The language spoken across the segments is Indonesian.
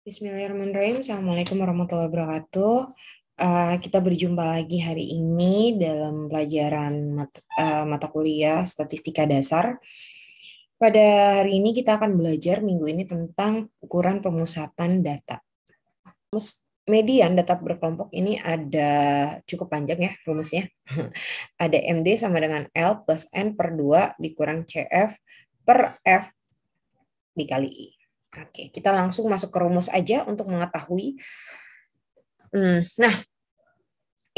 Bismillahirrahmanirrahim. Assalamualaikum warahmatullahi wabarakatuh. Kita berjumpa lagi hari ini dalam pelajaran mata kuliah Statistika Dasar. Pada hari ini kita akan belajar minggu ini tentang ukuran pemusatan data. Median data berkelompok ini ada cukup panjang ya rumusnya. Ada MD sama dengan L plus N per 2 dikurang CF per F dikali I. Oke, kita langsung masuk ke rumus aja untuk mengetahui. Nah,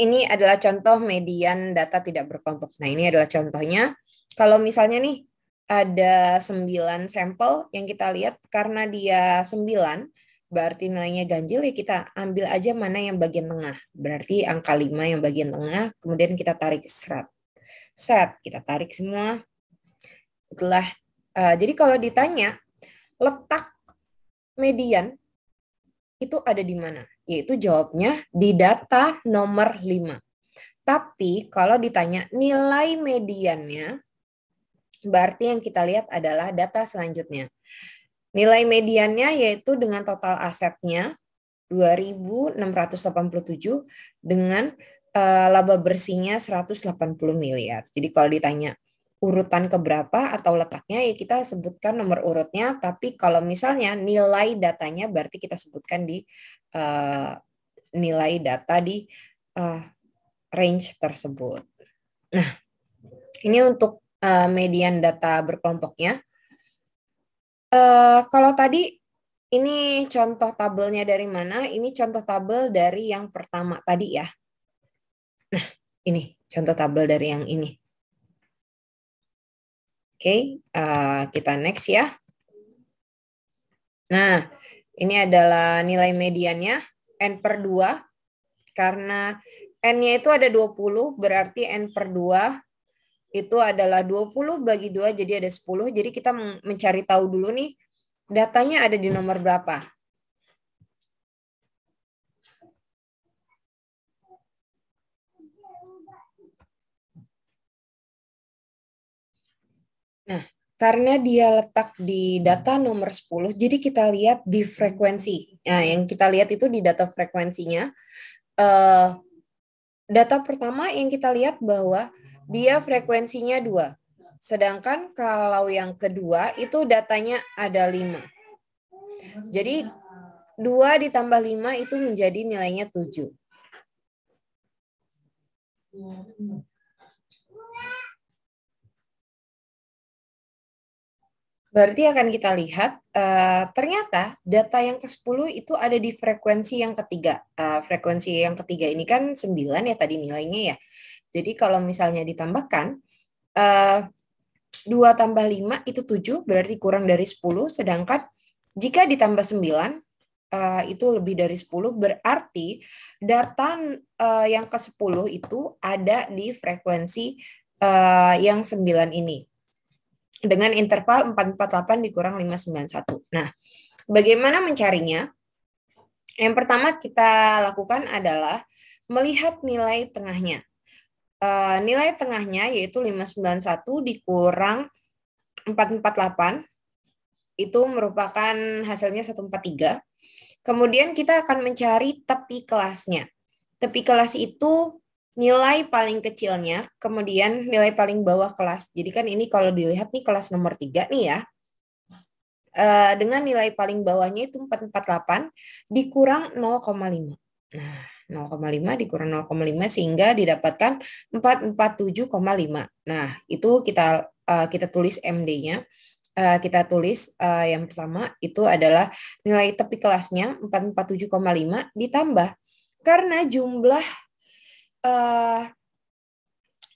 ini adalah contoh median data tidak berkelompok. Nah, ini adalah contohnya. Kalau misalnya nih, ada 9 sampel yang kita lihat, karena dia 9, berarti nilainya ganjil, ya kita ambil aja mana yang bagian tengah. Berarti angka 5 yang bagian tengah, kemudian kita tarik serat. Set, kita tarik semua. Itulah. Jadi kalau ditanya, letak median itu ada di mana? Yaitu jawabnya di data nomor 5. Tapi kalau ditanya nilai mediannya, berarti yang kita lihat adalah data selanjutnya. Nilai mediannya yaitu dengan total asetnya 2.687 dengan laba bersihnya 180 miliar. Jadi kalau ditanya urutan keberapa atau letaknya, ya kita sebutkan nomor urutnya, tapi kalau misalnya nilai datanya berarti kita sebutkan di nilai data di range tersebut. Nah, ini untuk median data berkelompoknya. Kalau tadi ini contoh tabelnya dari mana? Ini contoh tabel dari yang pertama tadi ya. Nah, ini contoh tabel dari yang ini. Oke, kita next ya. Nah, ini adalah nilai mediannya N per 2. Karena N-nya itu ada 20, berarti N per 2 itu adalah 20 bagi 2, jadi ada 10. Jadi kita mencari tahu dulu nih, datanya ada di nomor berapa. Nah, karena dia letak di data nomor 10, jadi kita lihat di frekuensi. Nah, yang kita lihat itu di data frekuensinya. Data pertama yang kita lihat bahwa dia frekuensinya 2. Sedangkan kalau yang kedua itu datanya ada 5. Jadi 2 ditambah 5 itu menjadi nilainya 7. Berarti akan kita lihat ternyata data yang ke-10 itu ada di frekuensi yang ketiga. Frekuensi yang ketiga ini kan 9 ya tadi nilainya ya. Jadi kalau misalnya ditambahkan 2 tambah 5 itu 7, berarti kurang dari 10. Sedangkan jika ditambah 9 itu lebih dari 10, berarti data yang ke-10 itu ada di frekuensi yang 9 ini. Dengan interval 448 dikurang 591. Nah, bagaimana mencarinya? Yang pertama kita lakukan adalah melihat nilai tengahnya. Nilai tengahnya yaitu 591 dikurang 448, itu merupakan hasilnya 143. Kemudian kita akan mencari tepi kelasnya. Tepi kelas itu nilai paling kecilnya, kemudian nilai paling bawah kelas. Jadi kan ini kalau dilihat nih kelas nomor 3 nih ya. Dengan nilai paling bawahnya itu 448 dikurang 0,5. Nah, 0,5 dikurang 0,5 sehingga didapatkan 447,5. Nah, itu kita tulis MD-nya. Kita tulis yang pertama itu adalah nilai tepi kelasnya 447,5 ditambah karena jumlah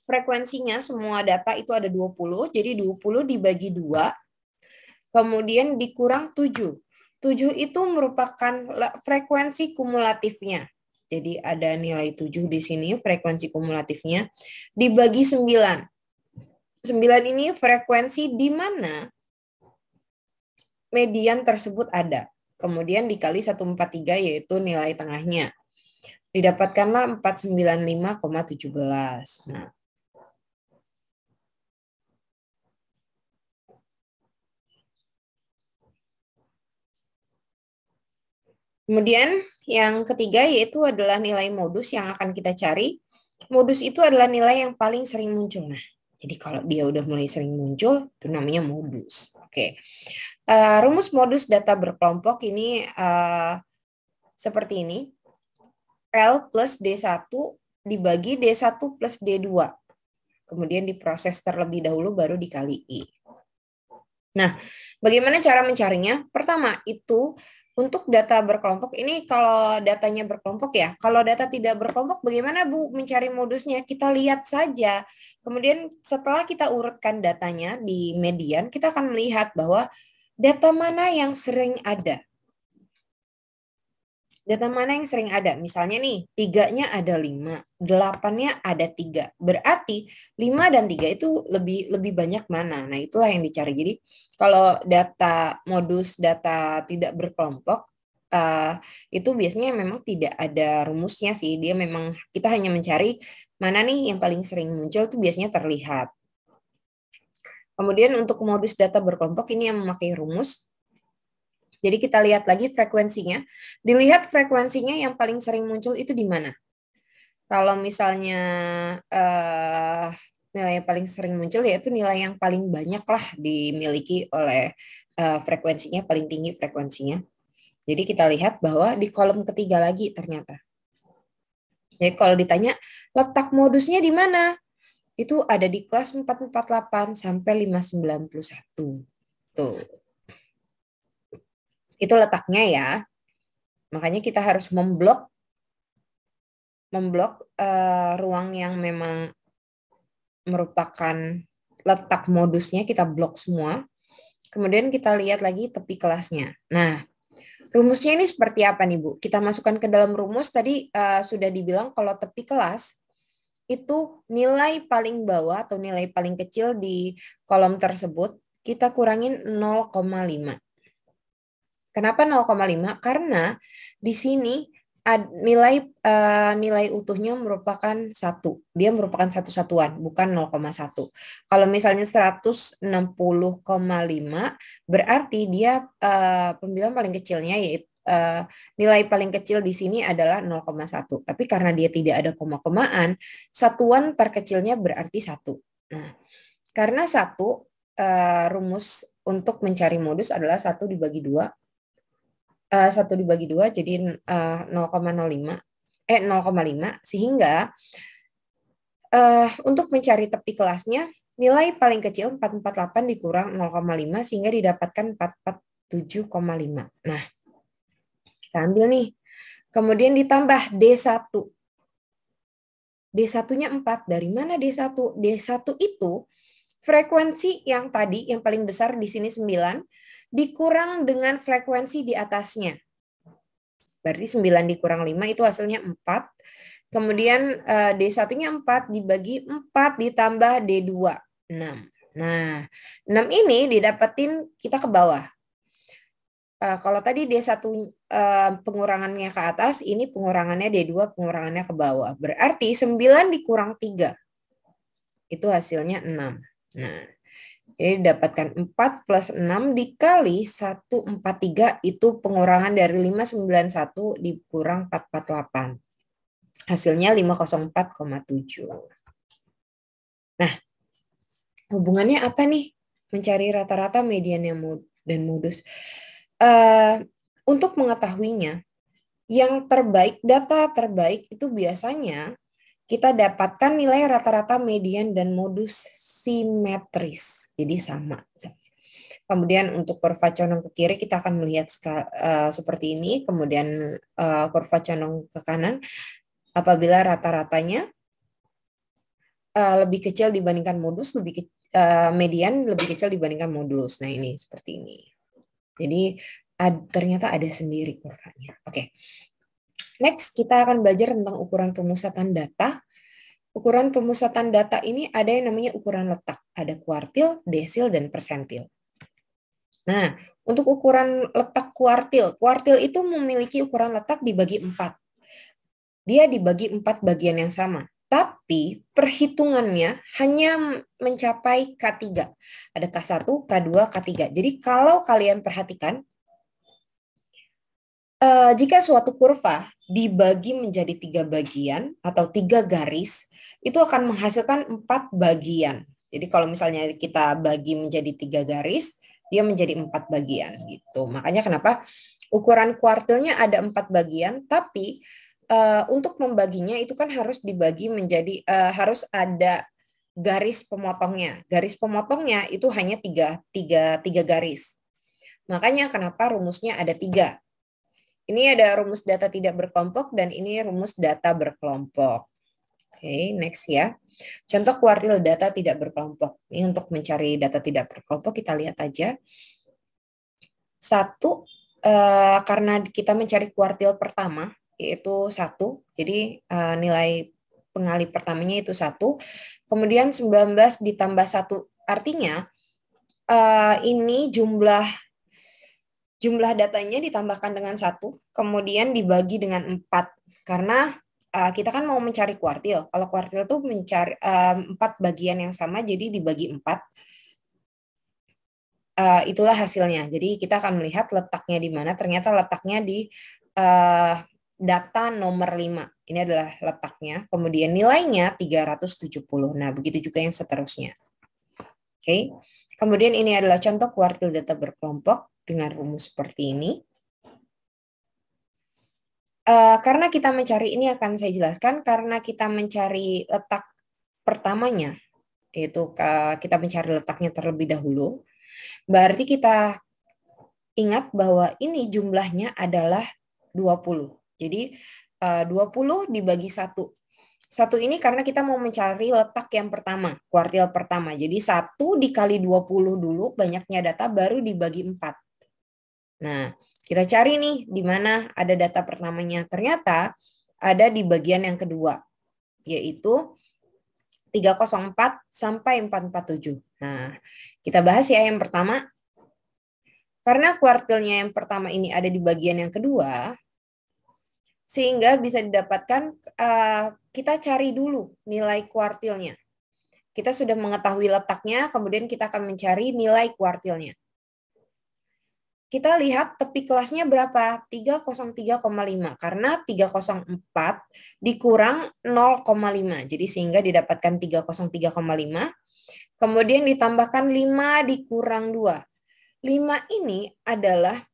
frekuensinya semua data itu ada 20, jadi 20 dibagi 2, kemudian dikurang 7. 7 itu merupakan frekuensi kumulatifnya. Jadi ada nilai 7 di sini, frekuensi kumulatifnya, dibagi 9. 9 ini frekuensi di mana median tersebut ada. Kemudian dikali 143 yaitu nilai tengahnya. Didapatkanlah 495,17. Nah, Kemudian yang ketiga yaitu adalah nilai modus yang akan kita cari. Modus itu adalah nilai yang paling sering muncul. Nah, jadi kalau dia udah mulai sering muncul, itu namanya modus. Oke. Rumus modus data berkelompok ini seperti ini. L plus D1 dibagi D1 plus D2. Kemudian diproses terlebih dahulu baru dikali I. Nah, bagaimana cara mencarinya? Pertama, itu untuk data berkelompok ini kalau datanya berkelompok ya. Kalau data tidak berkelompok bagaimana Bu mencari modusnya? Kita lihat saja. Kemudian setelah kita urutkan datanya di median, kita akan melihat bahwa data mana yang sering ada. Data mana yang sering ada? Misalnya nih, 3-nya ada 5, 8-nya ada 3. Berarti 5 dan 3 itu lebih banyak mana? Nah, itulah yang dicari. Jadi, kalau data modus data tidak berkelompok, itu biasanya memang tidak ada rumusnya sih. Dia memang kita hanya mencari mana nih yang paling sering muncul itu biasanya terlihat. Kemudian untuk modus data berkelompok ini yang memakai rumus. Jadi kita lihat lagi frekuensinya. Dilihat frekuensinya yang paling sering muncul itu di mana. Kalau misalnya nilai yang paling sering muncul yaitu nilai yang paling banyak lah dimiliki oleh frekuensinya, paling tinggi frekuensinya. Jadi kita lihat bahwa di kolom ketiga lagi ternyata. Jadi kalau ditanya letak modusnya di mana? Itu ada di kelas 448 sampai 591. Tuh. Itu letaknya ya. Makanya kita harus memblok ruang yang memang merupakan letak modusnya, kita blok semua. Kemudian kita lihat lagi tepi kelasnya. Nah, rumusnya ini seperti apa nih Bu? Kita masukkan ke dalam rumus, tadi sudah dibilang kalau tepi kelas itu nilai paling bawah atau nilai paling kecil di kolom tersebut, kita kurangin 0,5. Kenapa 0,5? Karena di sini nilai utuhnya merupakan 1. Dia merupakan satu satuan, bukan 0,1. Kalau misalnya 160,5 berarti dia pembilang paling kecilnya yaitu nilai paling kecil di sini adalah 0,1. Tapi karena dia tidak ada koma-komaan, satuan terkecilnya berarti 1. Nah, karena 1 rumus untuk mencari modus adalah 1 dibagi 2. 1 dibagi 2 jadi 0,5 sehingga untuk mencari tepi kelasnya nilai paling kecil 448 dikurang 0,5 sehingga didapatkan 447,5. Nah, kita ambil nih. Kemudian ditambah D1. D1-nya 4. Dari mana D1? D1 itu frekuensi yang tadi yang paling besar di sini 9 dikurang dengan frekuensi di atasnya. Berarti 9 dikurang 5 itu hasilnya 4. Kemudian D1-nya 4 dibagi 4 ditambah D2, 6. Nah, 6 ini didapetin kita ke bawah. Kalau tadi D1 pengurangannya ke atas, ini pengurangannya D2 pengurangannya ke bawah. Berarti 9 dikurang 3. Itu hasilnya 6. Nah, jadi dapatkan 4 plus 6 dikali 143 itu pengurangan dari 591 dikurang 448. Hasilnya 504,7. Nah, hubungannya apa nih? Mencari rata-rata median dan modus. Untuk mengetahuinya, yang terbaik, data terbaik itu biasanya kita dapatkan nilai rata-rata median dan modus simetris. Jadi sama. Kemudian untuk kurva condong ke kiri kita akan melihat seperti ini. Kemudian kurva condong ke kanan apabila rata-ratanya lebih kecil dibandingkan modus, median lebih kecil dibandingkan modus. Nah ini seperti ini. Jadi ternyata ada sendiri kurvanya. Oke. Next, kita akan belajar tentang ukuran pemusatan data. Ukuran pemusatan data ini ada yang namanya ukuran letak. Ada kuartil, desil, dan persentil. Nah, untuk ukuran letak kuartil. Kuartil itu memiliki ukuran letak dibagi 4. Dia dibagi 4 bagian yang sama. Tapi perhitungannya hanya mencapai K3. Ada K1, K2, K3. Jadi kalau kalian perhatikan, Jika suatu kurva dibagi menjadi 3 bagian atau 3 garis, itu akan menghasilkan 4 bagian. Jadi kalau misalnya kita bagi menjadi 3 garis, dia menjadi 4 bagian gitu. Makanya kenapa ukuran kuartilnya ada 4 bagian, tapi untuk membaginya itu kan harus dibagi menjadi harus ada garis pemotongnya. Garis pemotongnya itu hanya tiga garis. Makanya kenapa rumusnya ada 3. Ini ada rumus data tidak berkelompok dan ini rumus data berkelompok. Oke, next ya. Contoh kuartil data tidak berkelompok. Ini untuk mencari data tidak berkelompok kita lihat aja. 1, karena kita mencari kuartil pertama yaitu 1. Jadi nilai pengali pertamanya itu 1. Kemudian 19 ditambah 1 artinya ini jumlah datanya ditambahkan dengan 1, kemudian dibagi dengan 4. Karena kita kan mau mencari kuartil. Kalau kuartil itu mencari 4 bagian yang sama, jadi dibagi 4. Itulah hasilnya. Jadi kita akan melihat letaknya di mana. Ternyata letaknya di data nomor 5. Ini adalah letaknya. Kemudian nilainya 370. Nah, begitu juga yang seterusnya. Oke. Kemudian ini adalah contoh kuartil data berkelompok dengan rumus seperti ini. Karena kita mencari ini akan saya jelaskan, karena kita mencari letak pertamanya, yaitu kita mencari letaknya terlebih dahulu, berarti kita ingat bahwa ini jumlahnya adalah 20. Jadi 20 dibagi 1. 1 ini karena kita mau mencari letak yang pertama, kuartil pertama. Jadi 1 dikali 20 dulu, banyaknya data, baru dibagi 4. Nah, kita cari nih di mana ada data pertamanya. Ternyata ada di bagian yang kedua, yaitu 304 sampai 447. Nah, kita bahas ya yang pertama. Karena kuartilnya yang pertama ini ada di bagian yang kedua, sehingga bisa didapatkan, kita cari dulu nilai kuartilnya. Kita sudah mengetahui letaknya, kemudian kita akan mencari nilai kuartilnya. Kita lihat tepi kelasnya berapa? 303,5. Karena 304 dikurang 0,5. Jadi sehingga didapatkan 303,5. Kemudian ditambahkan 5 dikurang 2. 5 ini adalah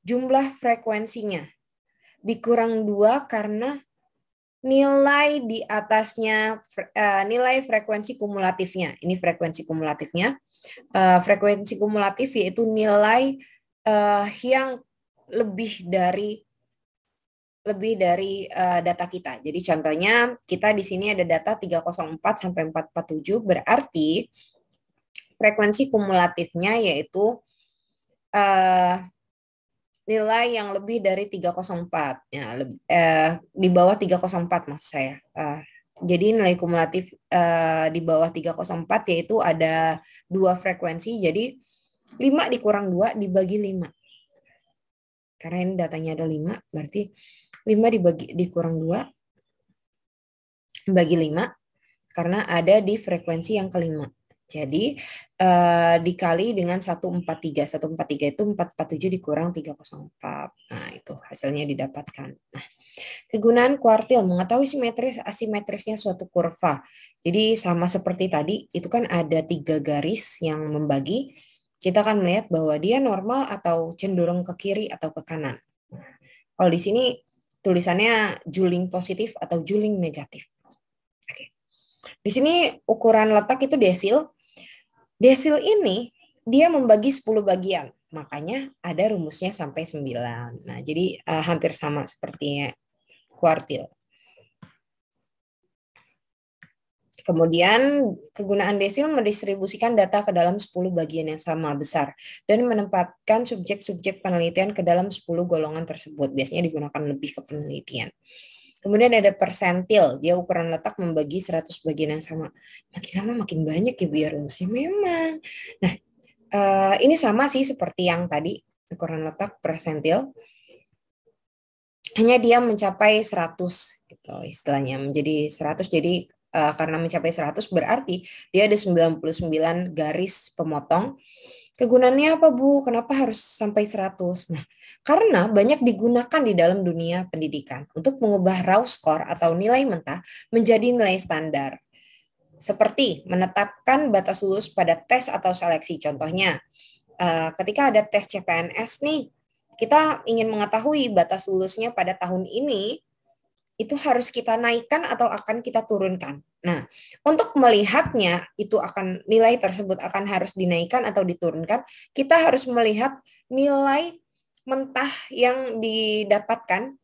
jumlah frekuensinya. Dikurang 2 karena nilai di atasnya, nilai frekuensi kumulatifnya. Ini frekuensi kumulatifnya. Frekuensi kumulatif yaitu nilai yang lebih dari data kita. Jadi contohnya kita di sini ada data 304 sampai 447, berarti frekuensi kumulatifnya yaitu nilai yang lebih dari 304. Ya, di bawah 304 maksud saya. Jadi nilai kumulatif di bawah 304 yaitu ada 2 frekuensi. Jadi 5 dikurang 2 dibagi 5. Karena ini datanya ada 5, berarti 5 dikurang 2 bagi 5 karena ada di frekuensi yang kelima. Jadi dikali dengan 143. 143 itu 447 dikurang 304. Nah, itu hasilnya didapatkan. Nah, kegunaan kuartil mengetahui simetris asimetrisnya suatu kurva. Jadi sama seperti tadi, itu kan ada 3 garis yang membagi. Kita akan melihat bahwa dia normal atau cenderung ke kiri atau ke kanan. Nah, kalau di sini tulisannya juling positif atau juling negatif. Oke. Di sini ukuran letak itu desil. Desil ini dia membagi 10 bagian. Makanya ada rumusnya sampai 9. Nah, jadi hampir sama seperti kuartil. Kemudian kegunaan desil mendistribusikan data ke dalam 10 bagian yang sama besar dan menempatkan subjek-subjek penelitian ke dalam 10 golongan tersebut. Biasanya digunakan lebih ke penelitian. Kemudian ada persentil, dia ukuran letak membagi 100 bagian yang sama. Makin lama makin banyak ya biar rumusnya memang. Nah, ini sama sih seperti yang tadi, ukuran letak persentil. Hanya dia mencapai 100 gitu istilahnya, menjadi 100. Jadi karena mencapai 100 berarti dia ada 99 garis pemotong. Kegunaannya apa, Bu? Kenapa harus sampai 100? Nah, karena banyak digunakan di dalam dunia pendidikan untuk mengubah raw score atau nilai mentah menjadi nilai standar. Seperti menetapkan batas lulus pada tes atau seleksi. Contohnya, ketika ada tes CPNS nih, kita ingin mengetahui batas lulusnya pada tahun ini, itu harus kita naikkan atau akan kita turunkan. Nah, untuk melihatnya itu akan nilai tersebut akan harus dinaikkan atau diturunkan, kita harus melihat nilai mentah yang didapatkan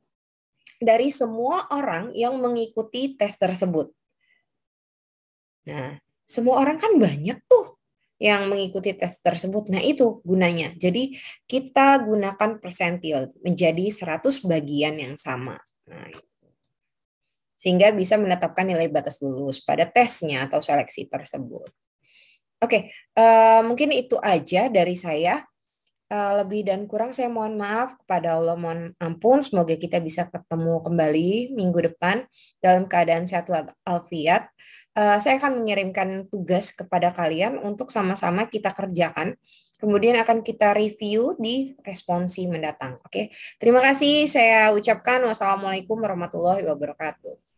dari semua orang yang mengikuti tes tersebut. Nah, semua orang kan banyak tuh yang mengikuti tes tersebut. Nah, itu gunanya. Jadi, kita gunakan persentil menjadi 100 bagian yang sama. Nah, sehingga bisa menetapkan nilai batas lulus pada tesnya atau seleksi tersebut. Oke, mungkin itu aja dari saya. Lebih dan kurang saya mohon maaf, kepada Allah mohon ampun. Semoga kita bisa ketemu kembali minggu depan dalam keadaan sehat walafiat. Saya akan mengirimkan tugas kepada kalian untuk sama-sama kita kerjakan. Kemudian akan kita review di responsi mendatang. Oke, terima kasih. Saya ucapkan wassalamualaikum warahmatullahi wabarakatuh.